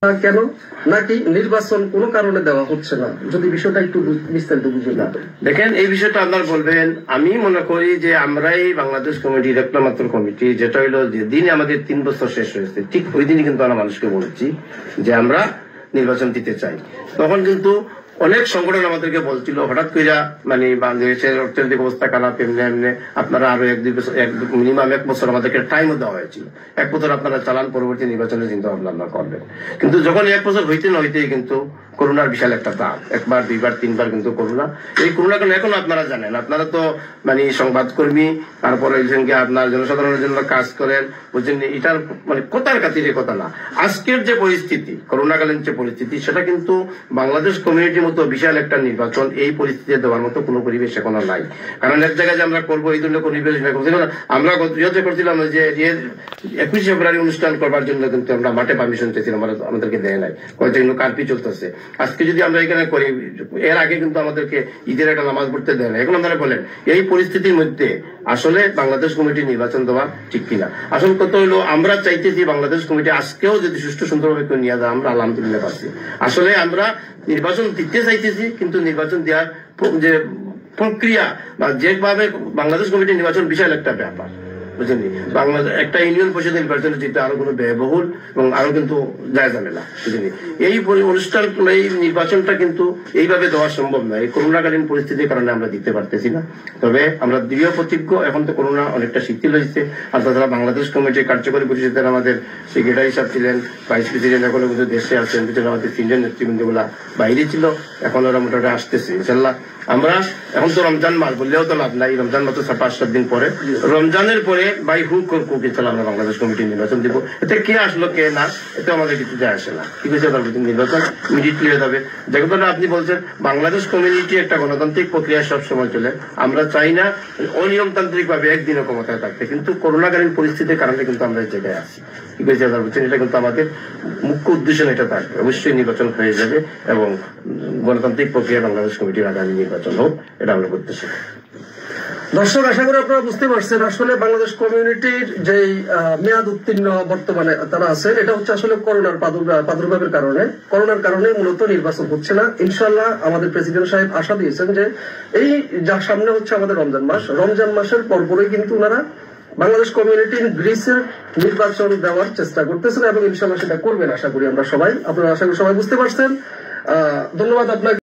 কেন নাকি নির্বাচন কোনো কারণে দেওয়া হচ্ছে না, যদি বিষয়টা একটু বিস্তারিত বুঝে না। দেখেন, এই বিষয়টা আপনার বলবেন। আমি মনে করি যে আমরাই বাংলাদেশ কমিটির একটা মাত্র কমিটি, যেটা হইলো যে দিন আমাদের 3 বছর শেষ হয়েছে, ঠিক ওই দিনই কিন্তু আমরা মানুষকে বলেছি যে আমরা নির্বাচন দিতে চাই। তখন কিন্তু অনেক সংগঠন আমাদেরকে বলছিল হঠাৎ করে মানে বাংলাদেশের অর্থনৈতিক অবস্থা খারাপ, এমনি এমনি আপনারা আরো 1-2 বছর, মিনিমাম 1 বছর আমাদেরকে টাইমও দেওয়া হয়েছিল। 1 বছর আপনারা চালান, পরবর্তী নির্বাচনের চিন্তা ভাবনা করবেন। কিন্তু যখন 1 বছর হইতে না হইতেই কিন্তু করোনার বিশাল একটা দাম, 1বার 2বার 3বার কিন্তু করোনা। এই করোনা কেন এখন আপনারা জানেন, আপনারা তো মানে সংবাদকর্মী, তারপরে আপনার জনসাধারণের জন্য কাজ করেন, বুঝছেন। এটার মানে কথার খাতিরে কথা না। আজকের যে পরিস্থিতি, করোনাকালীন যে পরিস্থিতি, সেটা কিন্তু বাংলাদেশ কমিউনিটির মতো বিশাল একটা নির্বাচন এই পরিস্থিতি দেওয়ার মতো কোনো পরিবেশ এখনো নাই। কারণ এক জায়গায় যে আমরা করবো এই ধরনের কোনো পরিবেশ আমরা করছিলাম যে 21 ফেব্রুয়ারি অনুষ্ঠান করবার জন্য কিন্তু আমরা মাঠে পারমিশন চেয়েছিলাম, আমাদেরকে দেয় নাই, কয়েকটা কিন্তু কার্ফিউ চলতেছে। আজকে যদি আমরা এখানে করি, এর আগে কিন্তু আমাদেরকে ঈদের একটা নামাজ পড়তে দেয় না। এখন আপনারা বলেন এই পরিস্থিতির মধ্যে আসলে বাংলাদেশ কমিটি নির্বাচন দেওয়া ঠিক কিনা? আসল কথা হলো আমরা চাইতেছি বাংলাদেশ কমিটি আজকেও যদি সুষ্ঠু সুন্দরভাবে কেউ নিয়ে যায়, আমরা আলহামদুলিল্লাহ পাচ্ছি। আসলে আমরা নির্বাচন দিতে চাইতেছি, কিন্তু নির্বাচন দেওয়ার যে প্রক্রিয়া বা যেভাবে বাংলাদেশ কমিটি নির্বাচন বিশাল একটা ব্যাপার, বুঝলেন। বাংলাদেশ একটা ইউনিয়ন পরিষদ নির্বাচনে যেতে আরো কোনো ব্যয়বহুল এবং আরো কিন্তু যায় যাবে না, বুঝলেন। এই অনুষ্ঠান, এই নির্বাচনটা কিন্তু এইভাবে দেওয়া সম্ভব নয়। এই করোনাকালীন পরিস্থিতির কারণে আমরা দিতে পারতেছি না। তবে আমরা দৃঢ় প্রতিজ্ঞ। এখন তো করোনা অনেকটা শিথিল হয়েছে। আর তাছাড়া বাংলাদেশ কমিটির কার্যকরী পরিষদের আমাদের সেক্রেটারি হিসাব ছিলেন, ভাইস প্রেসিডেন্ট এখনো কিন্তু দেশে আছেন, পিছনে আমাদের সিনিয়র নেতৃবৃন্দ গুলা বাইরে ছিল, এখন ওরা মোটামুটি আসতেছে ইনশাল্লাহ। আমরা এখন তো রমজান মাস বললেও তো লাভ নাই, রমজান মাত্র 5-7 দিন পরে, রমজানের পরে বাই হুক করুক ইনশাল্লাহ আমরা বাংলাদেশ কমিটির নির্বাচন দিব। এতে কে আসলো কে না, এতে আমাদের কিছু যায় আসে না। ঠিক আছে, নির্বাচন ইমিডিয়েটলি হয়ে যাবে। যে কথাটা আপনি বলছেন, বাংলাদেশ কমিউনিটি একটা গণতান্ত্রিক প্রক্রিয়া সবসময় চলে। আমরা চাই না অনিয়মতান্ত্রিক ভাবে একদিনও ক্ষমতায় থাকতে, কিন্তু করোনাকালীন পরিস্থিতির কারণে কিন্তু আমরা এই জায়গায় আছি। ঠিক আছে, বলছেন এটা কিন্তু আমাদের মুখ্য উদ্দেশ্য এটা থাকবে। অবশ্যই নির্বাচন হয়ে যাবে এবং গণতান্ত্রিক প্রক্রিয়া বাংলাদেশ কমিটির আগামী নির্বাচন হোক, এটা আমরা করতেছি। দর্শক, আশা করি আপনারা বুঝতে পারছেন আসলে বাংলাদেশ কমিউনিটির যে মেয়াদ উত্তীর্ণ বর্তমানে তারা আছে, এটা হচ্ছে আসলে করোনার প্রাদুর্ভাবের কারণে। করোনার কারণে মূলত নির্বাচন হচ্ছে না। ইনশাল্লাহ আমাদের প্রেসিডেন্ট সাহেব আশা দিয়েছেন যে এই যা সামনে হচ্ছে আমাদের রমজান মাস, রমজান মাসের পরপরই কিন্তু ওনারা বাংলাদেশ কমিউনিটির গ্রিসের নির্বাচন দেওয়ার চেষ্টা করতেছেন এবং ইনশাল্লাহ সেটা করবেন আশা করি আমরা সবাই। আপনারা আশা করি সবাই বুঝতে পারছেন। ধন্যবাদ আপনাকে।